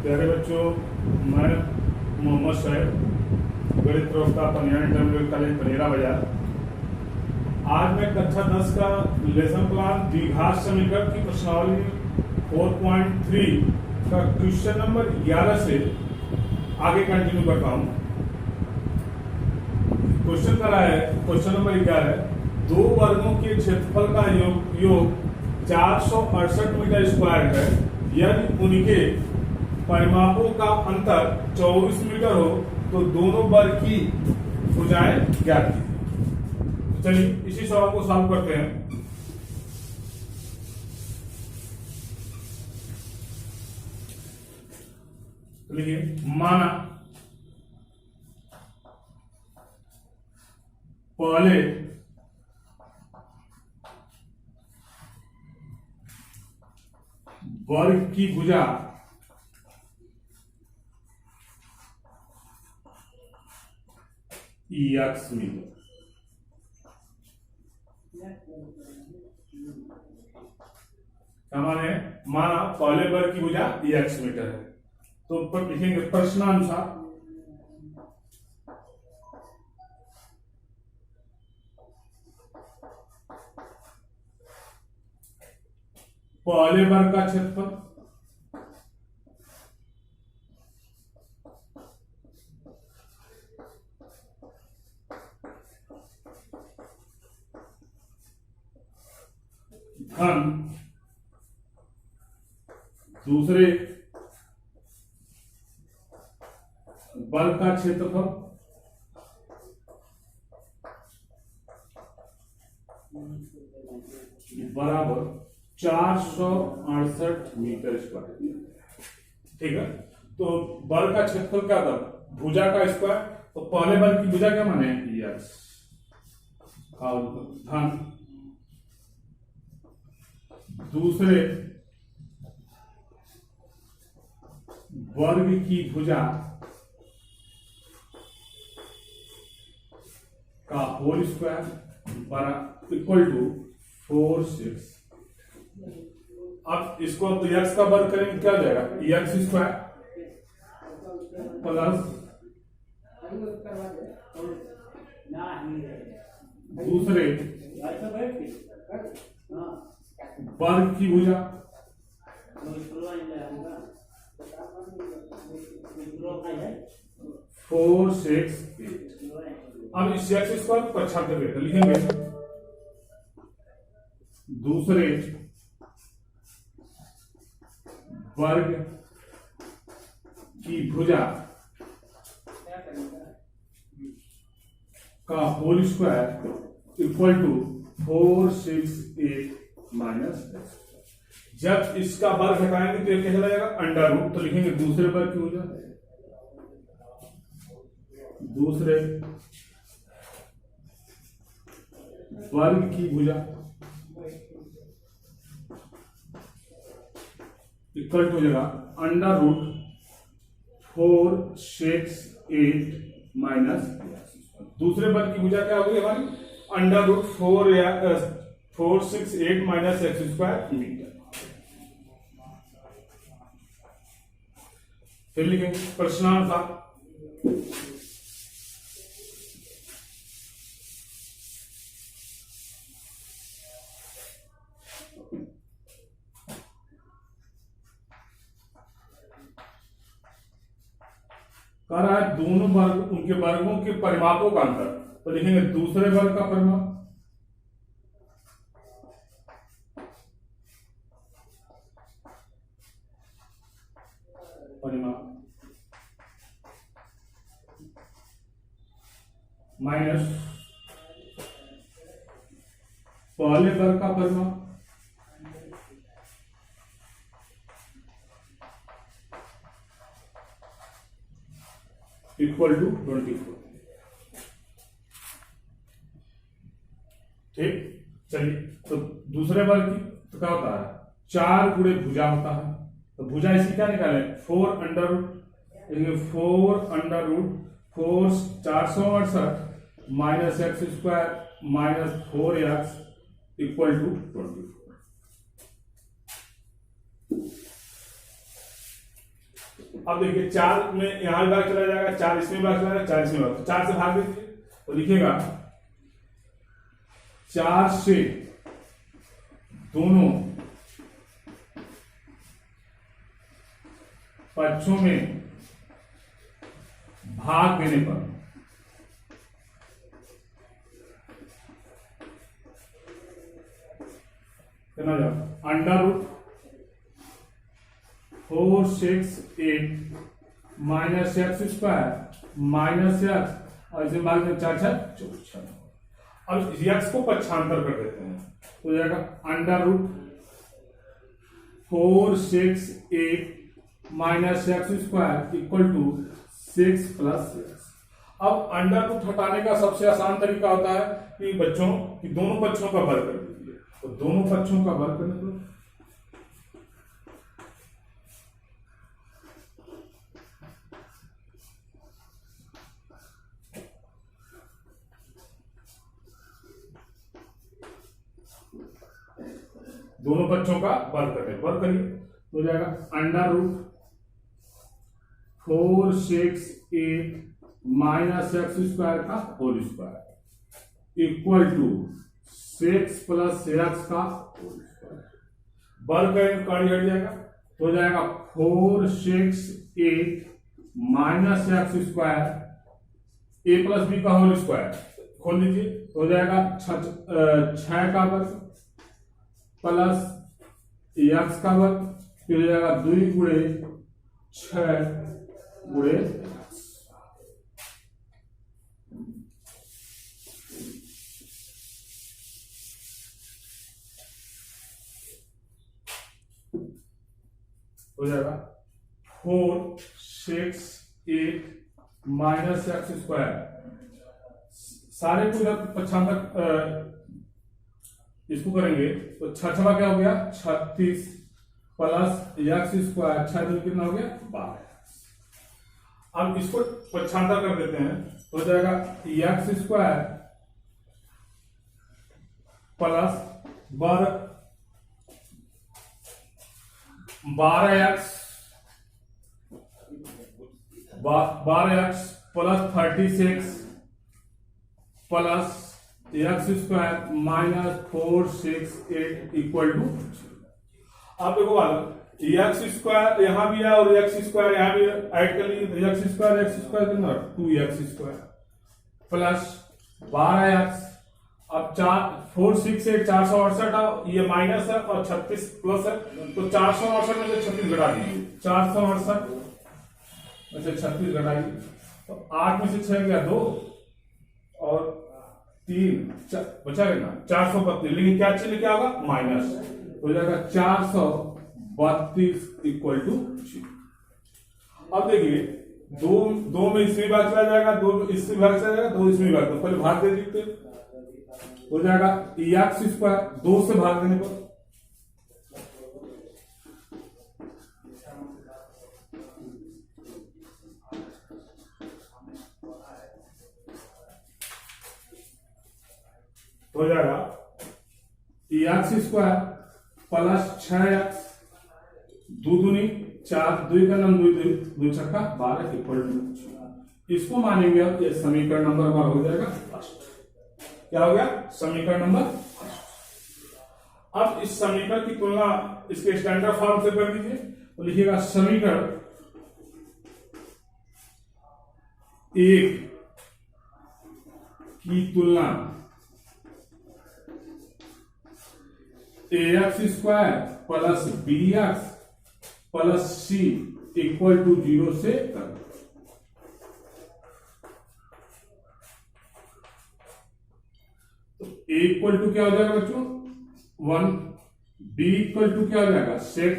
प्यारे बच्चों, मैं मोहम्मद शैब, गणित प्रवक्ता पनिया इंटरमीडिएट कॉलेज बनेरा बाजार। आज मैं कक्षा 10 का लेसन प्लान द्विघात समीकरण की प्रश्नावली 4.3 का क्वेश्चन नंबर 11 से आगे कंटिन्य68 करता हूँ। क्वेश्चन करा है, क्वेश्चन नंबर 11 है, दो वर्गों के क्षेत्रफल का योग 468 मीटर स्क्वायर है। यदि उनके परिमापों का अंतर 24 मीटर हो तो दोनों वर्ग की भुजाएं ज्ञात कीजिए। चलिए इसी सवाल को सॉल्व करते हैं। लिखिए, माना पहले वर्ग की भुजा एक्स मीटर, क्या माने, माना पहले वर्ग की भुजा एक्स मीटर है तो लिखेंगे प्रश्नानुसार पहले वर्ग का क्षेत्रफल धन दूसरे वर्ग का क्षेत्रफल बराबर 468 मीटर स्क्वायर। ठीक है, तो वर्ग का क्षेत्रफल क्या था, भुजा का स्क्वायर, तो पहले वर्ग की भुजा क्या माने एक्स, और धन दूसरे वर्ग की भुजा का होल स्क्वायर बराबर इक्वल टू 4/6। अब इसको एक्स का वर्ग करेंगे क्या हो जाएगा, एक्स स्क्वायर प्लस दूसरे वर्ग की भुजा 4/6। अब इस एक्स स्क्वायर को अच्छा करके लिखेंगे, दूसरे वर्ग की भुजा का whole square equal to 468 minus x. जब इसका वर्ग हटाएंगे तो ये क्या चला जाएगा, अंडर रूट, तो लिखेंगे दूसरे वर्ग की भुजा, दूसरे वर्ग की भुजा इक्वल टू जगह अंडर रूट 468 माइनस, दूसरे वर्ग की भुजा क्या होगी हमारी, under root 468 minus x square metre. फिर लिखेंगे प्रश्नानुसार कह रहा है दोनों वर्ग उनके वर्गों के परिमापों का अंतर, तो लिखेंगे दूसरे वर्ग का परिमाप माइनस पहले वर्ग का परिमाप इक्वल टू 24। ठीक, चलिए तो दूसरे वर्ग की तो क्या होता है, 4 गुणे भुजा होता है, तो भुजा इसी क्या निकाले 4 under root 4 468 minus x square minus 4x equal to 24। अब देखिए 4 में यहां भी भाग चला जाएगा, 4 इसमें भाग चला जाएगा, 4 इसमें भाग, 4 से भाग दीजिए तो लिखिएगा 4 से दोनों पक्षों में भाग देने पर कितना जाएगा, under root 4 6 8 minus x square minus x और इसे भाग में 4 4 14। अब एक्स को पक्षांतर कर देते हैं तो जाएगा under root 4 6 8 minus x square equal to 6 plus x. अब अंडर रूट हटाने का सबसे आसान तरीका होता है कि बच्चों कि दोनों पक्षों का वर्ग कर दीजिए, तो दोनों पक्षों का वर्ग करने दो। दोनों पक्षों का वर्ग करिए तो जाएगा under root 4 6 8 minus x square का whole square equal to 6 plus x का होल स्क्वायर। वर्ग करेंगे कार्य हट जाएगा तो जाएगा 4 6 8 माइनस एक्स स्क्वायर ए प्लस बी का होल स्क्वायर खोल लीजिए तो जाएगा 6 का वर्ग प्लस एक्स का वर्ग फिर हो जाएगा 2 गुणे 6 गुणे हो जाएगा 4 6 8 माइनस एक्स स्क्वायर। सारे को जब पक्षांतर इसको करेंगे तो 6 क्या हो गया 36 प्लस एक्स स्क्वायर 6 दूनी कितना हो गया 12। अब इसको पक्षांतर कर देते हैं तो हो जाएगा x square plus 12x plus 36 plus x square minus 4 6 8 equal to. अब देखो बात एक्स स्क्वायर यहां भी है और एक्स स्क्वायर यहां भी ऐड कर लीजिए, एक्स स्क्वायर कितना 2x स्क्वायर प्लस 12x। अब 4 6 8 468 ये माइनस है और 36 प्लस है तो 468 में से 36 घटा दीजिए 468 में से 36 घटाइए तो 8 में से 6 गया 2 और 3 बचा ना 432, लेकिन क्या चीज क्या होगा माइनस हो जाएगा 432 इक्वल टू। अब देखिए दो में इसमें भाग चला जाएगा, 2 इसमें भाग चला जाएगा, 2 इसमें भाग, तो पहले भाग दे देते हो जाएगा एक्स स्क्वायर 2 से भाग देने पर हो जाएगा एक्स स्क्वायर प्लस 6x 2 दूनी 4 2 का नाम 2 छक्का 12 इक्वल टू। इसको मानेंगे अब ये समीकरण नंबर हमारा हो जाएगा फर्स्ट। क्या हो गया समीकरण नंबर। अब इस समीकरण की तुलना इसके स्टैंडर्ड फॉर्म से कर दीजिए तो लिखिएगा समीकरण 1 की तुलना ax square plus bx plus c equal to 0 से कर। तो a इक्वल टू क्या हो जाएगा बच्चों 1, b इक्वल टू क्या हो जाएगा 6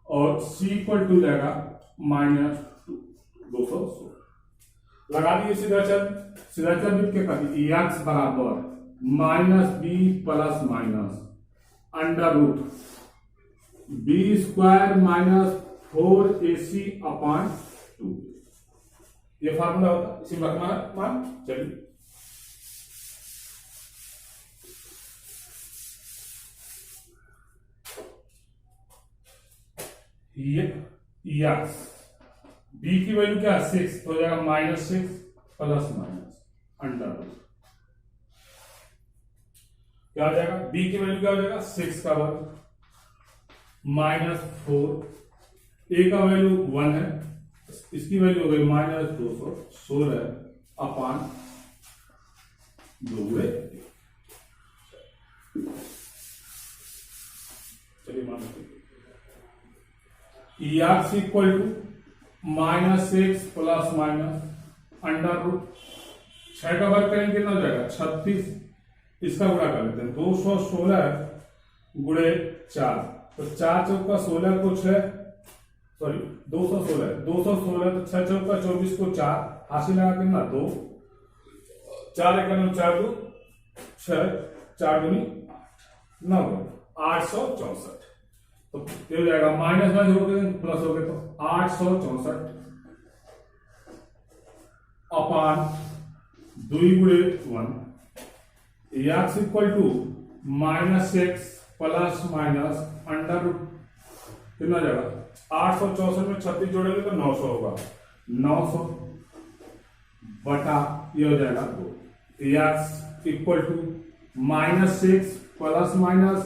और c इक्वल टू जाएगा -2 200। लगा दीजिए सीधा चल क्या कर दी एक्स बराबर -b plus minus under root B square minus 4ac upon 2। ये फार्मूला होता इसी रखना है मान। चलिए ये यस बी की वैल्यू क्या है 6, तो हो जाएगा -6 प्लस माइनस अंडर रूट, क्या हो जाएगा, बी की वैल्यू क्या हो जाएगा 6 का वर्ग -4, ए का वैल्यू 1 है, इसकी वैल्यू हो गई -216 अपान 2 गुणे। चलिए मान x equal to -6 plus minus under root 6 का वर्ग करेंगे कितना हो जाएगा 36, इसका गुणा कर लेते हैं 216 गुणे 4, तो 4 चौका 16 को 6, सॉरी 216 तो 6 चौका 24 को 4, हासिल लगा कितना 2, 4 एक 4 2 6 4 दूनी 9 864, तो ये हो जाएगा माइनस में हो गए प्लस हो गए, तो 864 अपान 2 गुणे 1, x equal to -6 plus minus under root कितना जाएगा 864 में 36 जोड़ेंगे तो 900 होगा, 900 बटा ये हो जाएगा 2, x equal to -6 plus minus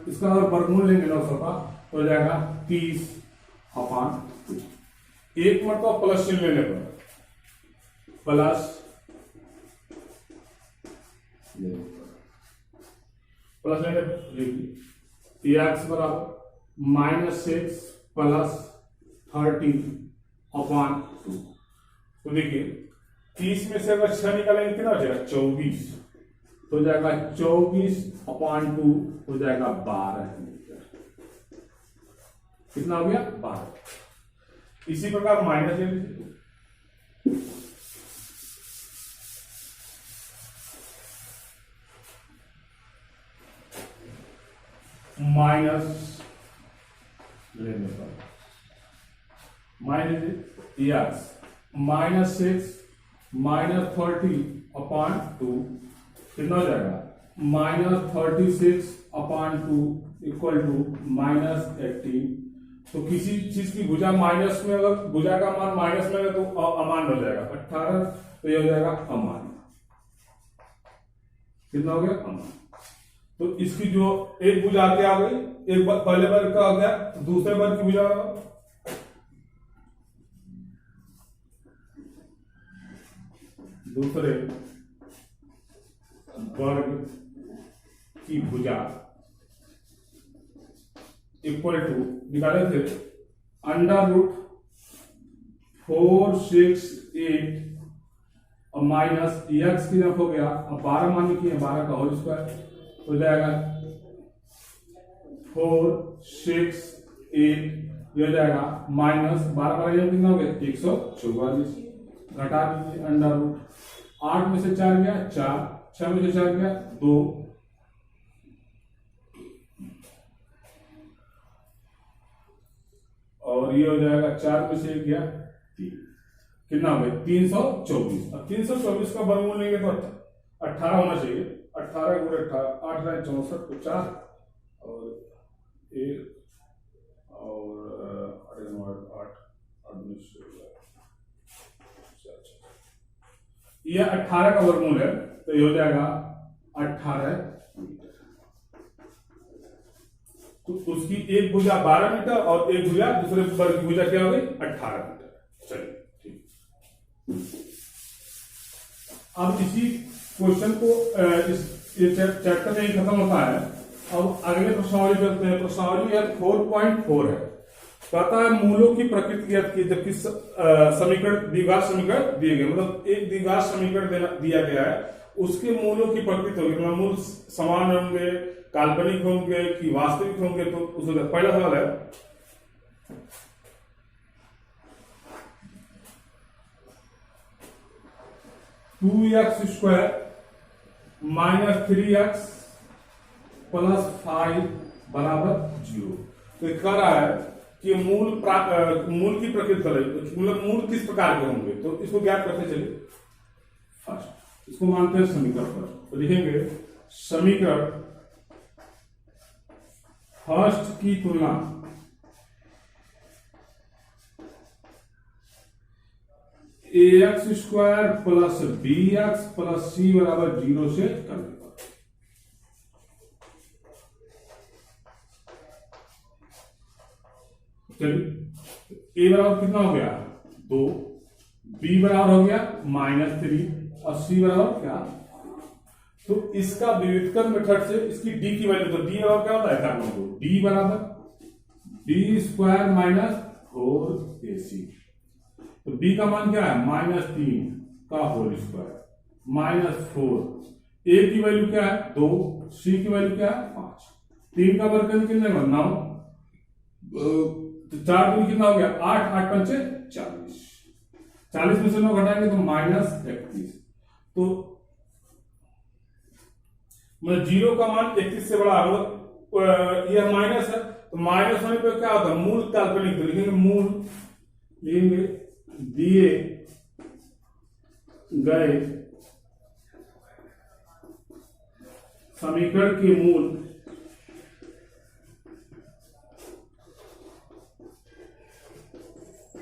इसका अगर वर्गमूल लेंगे 900 का तो हो जाएगा 30 अपान 2, एक मतलब प्लस चिन्ह लेने पर प्लस लेने पर एक्स बराबर -6 प्लस 30 अपान 2, तो देखिए 30 में से अगर 6 निकालेंगे कितना हो जाएगा 24, तो हो जाएगा 24 अपान 2 हो जाएगा 12 मीटर, कितना हो गया 12। इसी प्रकार माइनस ले लीजिए, माइनस लेने पर -6 -30 अपान 2 कितना हो जाएगा -36 अपान 2 इक्वल टू -18, तो किसी चीज की भुजा माइनस में, अगर भुजा का मान माइनस में है तो अमान हो जाएगा 18, तो ये हो जाएगा अमान, कितना हो गया अमान। तो इसकी जो एक भुजा क्या आ गई, एक पहले वर्ग का आ गया, दूसरे वर्ग की भुजा दूसरे वर्ग की भुजा इक्वल टू निकाले थे अंडर रूट 468 और माइनस एक्स की तरफ हो गया, अब 12 मान की 12 का होल स्क्वायर हो जाएगा 468, ये हो जाएगा -12 12 कितना हो गया 144, घटा दीजिए अंडर रूट 8 में से 4 गया 4, 6 में से 4 गया 2, और ये हो जाएगा 4 में से 1 गया 3, कितना हो गया 324। अब 324 का वर्गमूल लेंगे तो 18 होना चाहिए, 18 गुणे 18 8 9 64 को 4 और 1 और 8 ये 18 का वर्गमूल है, तो ये हो जाएगा 18 मीटर, तो उसकी एक भुजा 12 मीटर और एक भुजा दूसरे वर्ग की भुजा क्या हो गई 18 मीटर। चलिए ठीक, अब इसी क्वेश्चन को इस चैप्टर में ही खत्म होता है। अब अगले प्रश्नावली करते हैं। प्रश्नावली 4.4 है, कहता है मूलों की प्रकृति ज्ञात की, जबकि समीकरण द्विघात समीकरण दिए गए, मतलब एक द्विघात समीकरण दिया गया है, उसके मूलों की प्रकृति होगी, मतलब मूल समान होंगे, काल्पनिक होंगे कि वास्तविक होंगे। तो उसका पहला सवाल है (2x² - 3x + 5 = 0। तो कह रहा है कि मूल की प्रकृति मतलब मूल किस प्रकार के होंगे, तो इसको ज्ञात करते चलिए। फर्स्ट इसको मानते हैं समीकरण पर, तो लिखेंगे समीकरण फर्स्ट की तुलना ax square plus bx plus c बराबर 0 से कर देगा। चलिए a बराबर कितना हो गया 2, b बराबर हो गया -3 और c बराबर क्या। तो इसका विविधकरण मेथड से इसकी d की वैल्यू, तो d बराबर क्या होता है d बराबर b स्क्वायर माइनस 4ac। तो b का मान क्या है -3 का होल स्क्वायर -4, a की वैल्यू क्या है 2, c की वैल्यू क्या है 5। 3 का वर्ग कितने में 9, तो 4 दूनी कितना हो गया 8, 8 पंचे 40, 40 में से 9 घटाएंगे तो -31। तो मतलब 0 का मान 31 से बड़ा होगा, यह माइनस है, तो माइनस होने पे क्या होता है मूल काल्पनिक, तो लिखेंगे मूल, लिखेंगे दिए गए समीकरण के मूल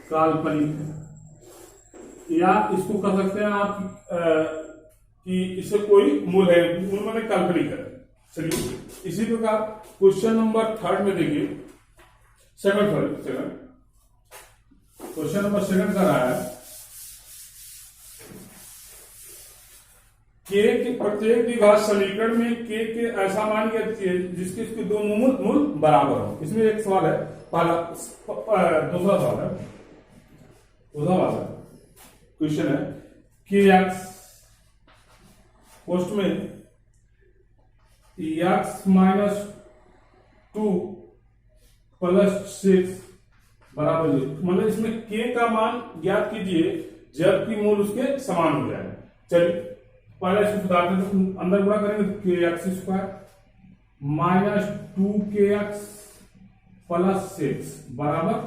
काल्पनिक, या इसको कह सकते हैं आप कि इसे कोई मूल है, मूल माने काल्पनिक है। चलिए इसी प्रकार क्वेश्चन नंबर 3 में देखिए, सेकंड क्वेश्चन नंबर 2 का रहा है के प्रत्येक द्विघात समीकरण में के ऐसा मान लिया जिसके इसके दो मूल बराबर हो। इसमें एक सवाल है, पहला दूसरा सवाल है, क्वेश्चन है कि x पोस्ट में x -2 + 6 बराबर 0, मतलब इसमें k का मान ज्ञात कीजिए जबकि मूल उसके समान हो जाए। चलिए पहले इसको सुधारते हैं, अंदर गुणा करेंगे kx स्क्वायर -2kx + 6 बराबर,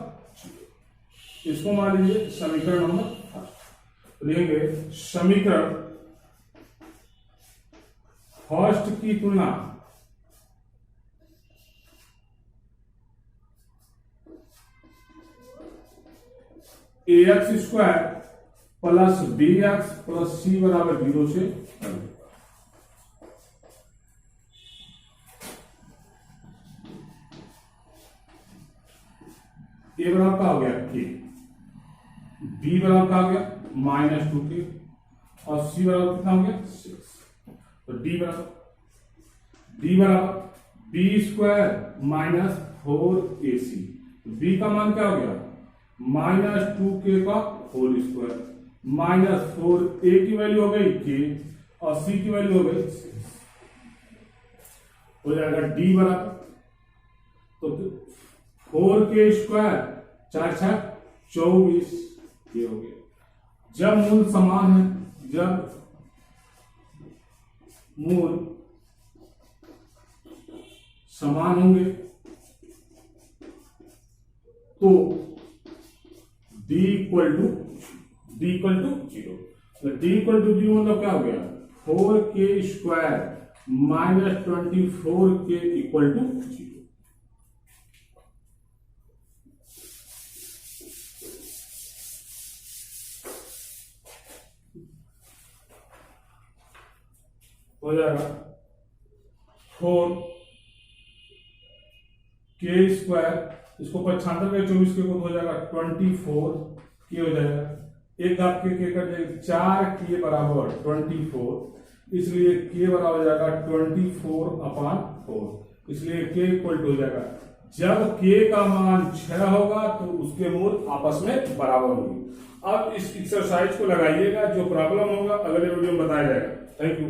इसको मान लीजिए समीकरण नंबर 1। लिखेंगे समीकरण फर्स्ट की तुलना ax square plus bx plus c बराबर 0 से करें। a बराबर का हो गया k, b बराबर का हो गया -2k और c बराबर कितना हो गया 6। तो d बराबर b स्क्वायर -4ac, b का मान क्या हो गया -2k का होल स्क्वायर -4, a की वैल्यू हो गई k और c की वैल्यू हो गई 6, हो जाएगा d बराबर, तो 4k स्क्वायर 4 × 24 ये हो गया। जब मूल समान है, जब मूल समान होंगे तो d इक्वल टू 0, तो d इक्वल टू 0 मतलब क्या हो गया 4k square -24k equal to 0। हो जाएगा 4k स्क्वायर, इसको 95 में 24 के को हो जाएगा 24k हो जाएगा, एक घात के कट जाएगी 4k बराबर 24, इसलिए k बराबर हो जाएगा 24/4, इसलिए k इक्वल टू हो जाएगा, जब k का मान 6 होगा तो उसके मूल आपस में बराबर होंगे। अब इस एक्सरसाइज को लगाइएगा, जो प्रॉब्लम होगा अगले वीडियो में बताया जाएगा। Thank you.